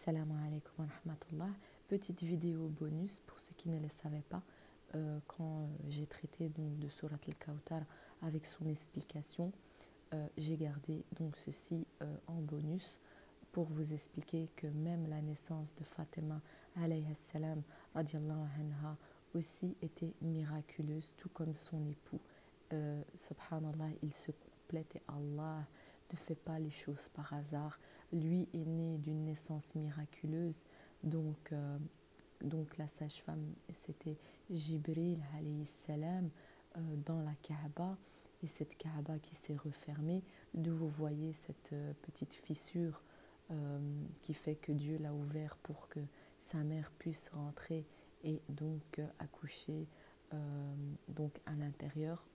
Assalamu alaikum wa rahmatullah. Petite vidéo bonus pour ceux qui ne le savaient pas. Quand j'ai traité donc, de Surat al-Kawthar avec son explication, j'ai gardé donc ceci en bonus pour vous expliquer que même la naissance de Fatima alayhi salam radiallahu anha aussi était miraculeuse, tout comme son époux. Subhanallah, il se complète et Allah ne fait pas les choses par hasard. Lui est né d'une naissance miraculeuse, donc la sage-femme, c'était Jibril alayhi salam dans la Kaaba, et cette Kaaba qui s'est refermée, d'où vous voyez cette petite fissure qui fait que Dieu l'a ouvert pour que sa mère puisse rentrer et donc accoucher donc à l'intérieur.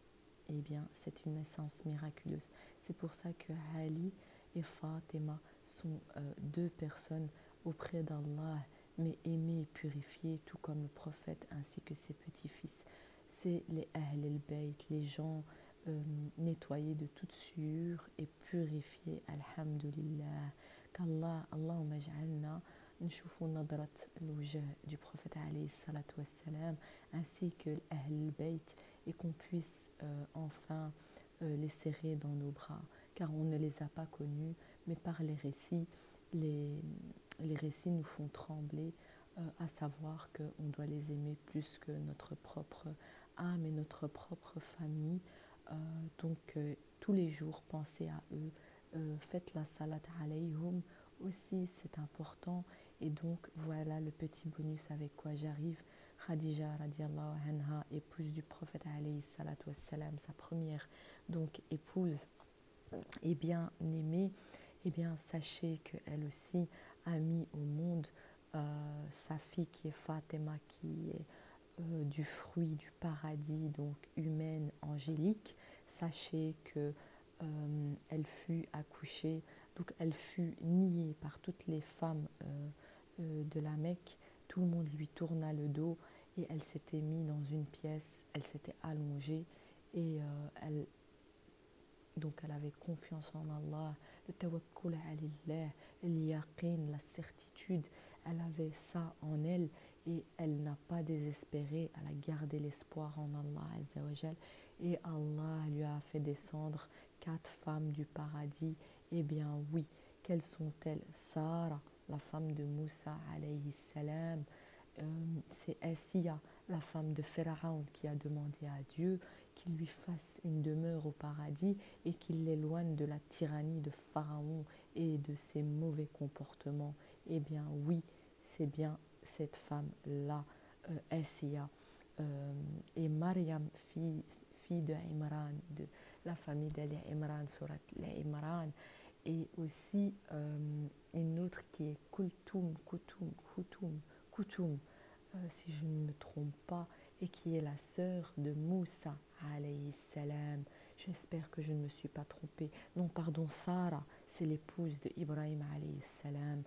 Eh bien, c'est une naissance miraculeuse. C'est pour ça que Ali et Fatima sont deux personnes auprès d'Allah, mais aimées et purifiées, tout comme le prophète ainsi que ses petits-fils. C'est les Ahl al-Bayt, les gens nettoyés de toute souillure et purifiés, alhamdulillah. Qu'Allah, Allahumma ja'alna نشوفوا نظرة الوجه du prophète alayhi salatu wassalam, ainsi que l'Ahl al-Bayt, et qu'on puisse enfin les serrer dans nos bras, car on ne les a pas connus, mais par les récits, les récits nous font trembler, à savoir qu'on doit les aimer plus que notre propre âme et notre propre famille. Tous les jours, pensez à eux, faites la salat alayhum aussi, c'est important. Et donc voilà le petit bonus avec quoi j'arrive. Khadija radiallahu anha, épouse du prophète alayhi salatu wassalam, sa première donc épouse et bien aimée, et bien sachez qu'elle aussi a mis au monde sa fille qui est Fatima, qui est du fruit du paradis, donc humaine, angélique. Sachez que elle fut accouchée, donc elle fut niée par toutes les femmes de la Mecque. Tout le monde lui tourna le dos et elle s'était mise dans une pièce, elle s'était allongée et elle avait confiance en Allah, le tawakkul alillah, l'yaqin, la certitude. Elle avait ça en elle et elle n'a pas désespéré, elle a gardé l'espoir en Allah Azza wa Jal, et Allah lui a fait descendre 4 femmes du paradis. Eh bien oui, quelles sont-elles? Sarah, la femme de Moussa alayhi salam, c'est Asiya, la femme de Pharaon, qui a demandé à Dieu qu'il lui fasse une demeure au paradis et qu'il l'éloigne de la tyrannie de Pharaon et de ses mauvais comportements. Eh bien oui, c'est bien cette femme-là, Asiya. Et Mariam, fille de Imran, de la famille d'Ali Imran, Surat Imran. Et aussi une autre qui est Koutoum, si je ne me trompe pas, et qui est la sœur de Moussa alayhi salam. J'espère que je ne me suis pas trompée. Non, pardon, Sarah, c'est l'épouse de Ibrahim alayhi salam,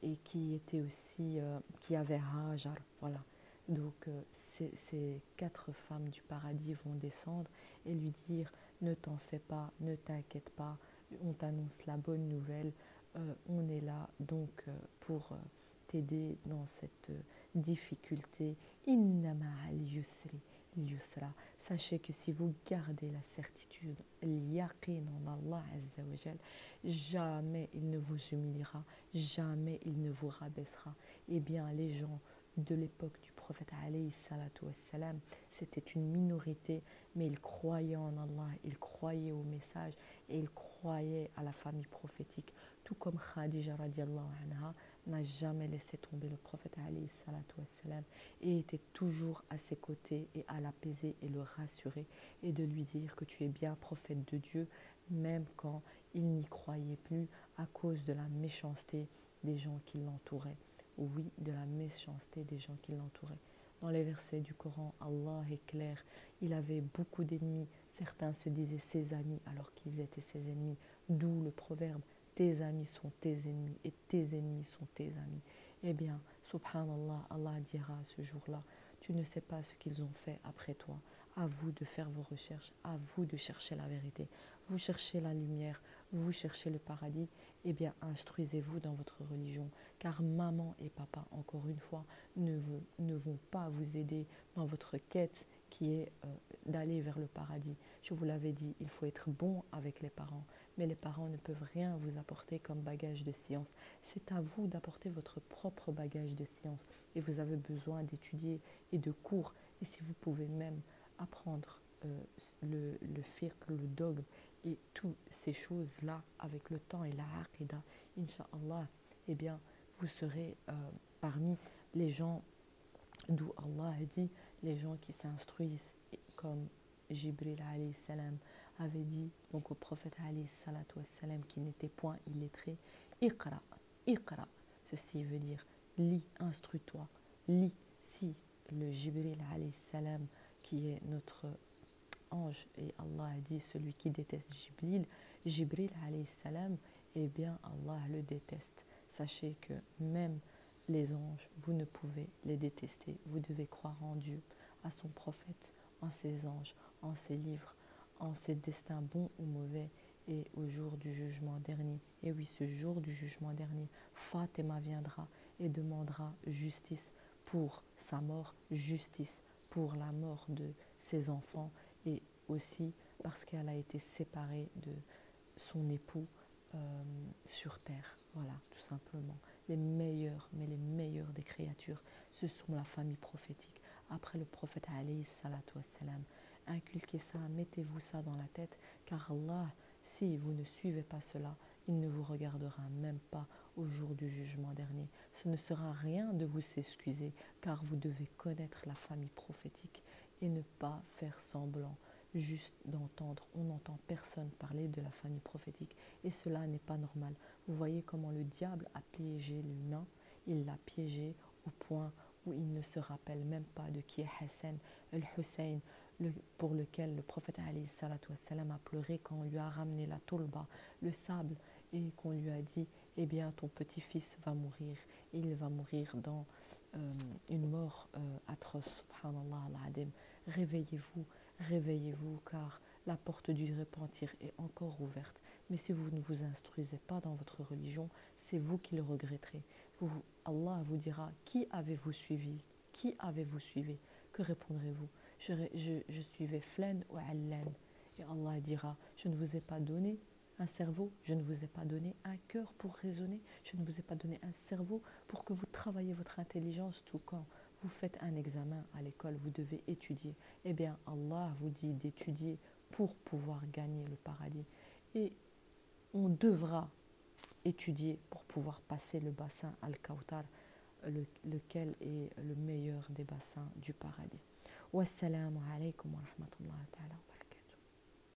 et qui était aussi, qui avait Hajar, voilà. Donc ces 4 femmes du paradis vont descendre et lui dire: ne t'en fais pas, ne t'inquiète pas, on t'annonce la bonne nouvelle, on est là donc pour t'aider dans cette difficulté. Inna ma'al yusra. Sachez que si vous gardez la certitude, l'yaqin en Allah Azza wa Jal, jamais il ne vous humiliera, jamais il ne vous rabaissera. Eh bien, les gens de l'époque du prophète alayhi salatu wassalam, c'était une minorité, mais ils croyaient en Allah, ils croyaient au message et ils croyaient à la famille prophétique, tout comme Khadija radiallahu anha n'a jamais laissé tomber le prophète alayhi salatu wassalam et était toujours à ses côtés et à l'apaiser et le rassurer et de lui dire que tu es bien prophète de Dieu, même quand il n'y croyait plus à cause de la méchanceté des gens qui l'entouraient. Oui, de la méchanceté des gens qui l'entouraient. Dans les versets du Coran, Allah est clair. Il avait beaucoup d'ennemis. Certains se disaient ses amis alors qu'ils étaient ses ennemis. D'où le proverbe: tes amis sont tes ennemis et tes ennemis sont tes amis. Eh bien, subhanallah, Allah dira ce jour-là: tu ne sais pas ce qu'ils ont fait après toi. À vous de faire vos recherches, à vous de chercher la vérité. Vous cherchez la lumière, vous cherchez le paradis, eh bien, instruisez-vous dans votre religion, car maman et papa, encore une fois, ne vont pas vous aider dans votre quête qui est d'aller vers le paradis. Je vous l'avais dit, il faut être bon avec les parents, mais les parents ne peuvent rien vous apporter comme bagage de science. C'est à vous d'apporter votre propre bagage de science, et vous avez besoin d'étudier et de cours, et si vous pouvez même apprendre le fiqh, le dogme, et toutes ces choses-là, avec le temps et la aqidah, Inch'Allah, eh bien, vous serez parmi les gens d'où Allah a dit, les gens qui s'instruisent, comme Jibril alayhi salam avait dit donc au prophète alayhi salatu wassalam, qui n'était point illettré, Iqra, Iqra. Ceci veut dire lis, instruis-toi, lis. Si le Jibril alayhi salam, qui est notre ange, et Allah a dit celui qui déteste Jibril alayhi salam, eh bien Allah le déteste. Sachez que même les anges, vous ne pouvez les détester. Vous devez croire en Dieu, à son prophète, en ses anges, en ses livres, en ses destins bons ou mauvais, et au jour du jugement dernier. Et oui, ce jour du jugement dernier, Fatima viendra et demandera justice pour sa mort, justice pour la mort de ses enfants, et aussi parce qu'elle a été séparée de son époux sur terre. Voilà, tout simplement. Les meilleurs, mais les meilleurs des créatures, ce sont la famille prophétique. Après le prophète alayhi salatu wassalam, inculquez ça, mettez-vous ça dans la tête, car Allah, si vous ne suivez pas cela, il ne vous regardera même pas au jour du jugement dernier. Ce ne sera rien de vous s'excuser, car vous devez connaître la famille prophétique et ne pas faire semblant juste d'entendre. On n'entend personne parler de la famille prophétique, et cela n'est pas normal. Vous voyez comment le diable a piégé l'humain. Il l'a piégé au point où il ne se rappelle même pas de qui est Hassan el-Hussein, pour lequel le prophète alayhi salatu wassalam a pleuré quand on lui a ramené la toulba, le sable, et qu'on lui a dit, eh bien ton petit-fils va mourir, et il va mourir dans une mort atroce. Subhanallah al-Adim. Réveillez-vous, réveillez-vous, car la porte du repentir est encore ouverte. Mais si vous ne vous instruisez pas dans votre religion, c'est vous qui le regretterez. Allah vous dira, qui avez-vous suivi? Qui avez-vous suivi? Que répondrez-vous? Je suivais Flen ou Allen. Et Allah dira, je ne vous ai pas donné un cerveau, je ne vous ai pas donné un cœur pour raisonner, je ne vous ai pas donné un cerveau pour que vous travailliez votre intelligence. Tout quand vous faites un examen à l'école, vous devez étudier. Eh bien, Allah vous dit d'étudier pour pouvoir gagner le paradis. Et on devra étudier pour pouvoir passer le bassin Al-Kawthar, lequel est le meilleur des bassins du paradis. Wassalamu alaikum wa rahmatullahi wa barakatuh.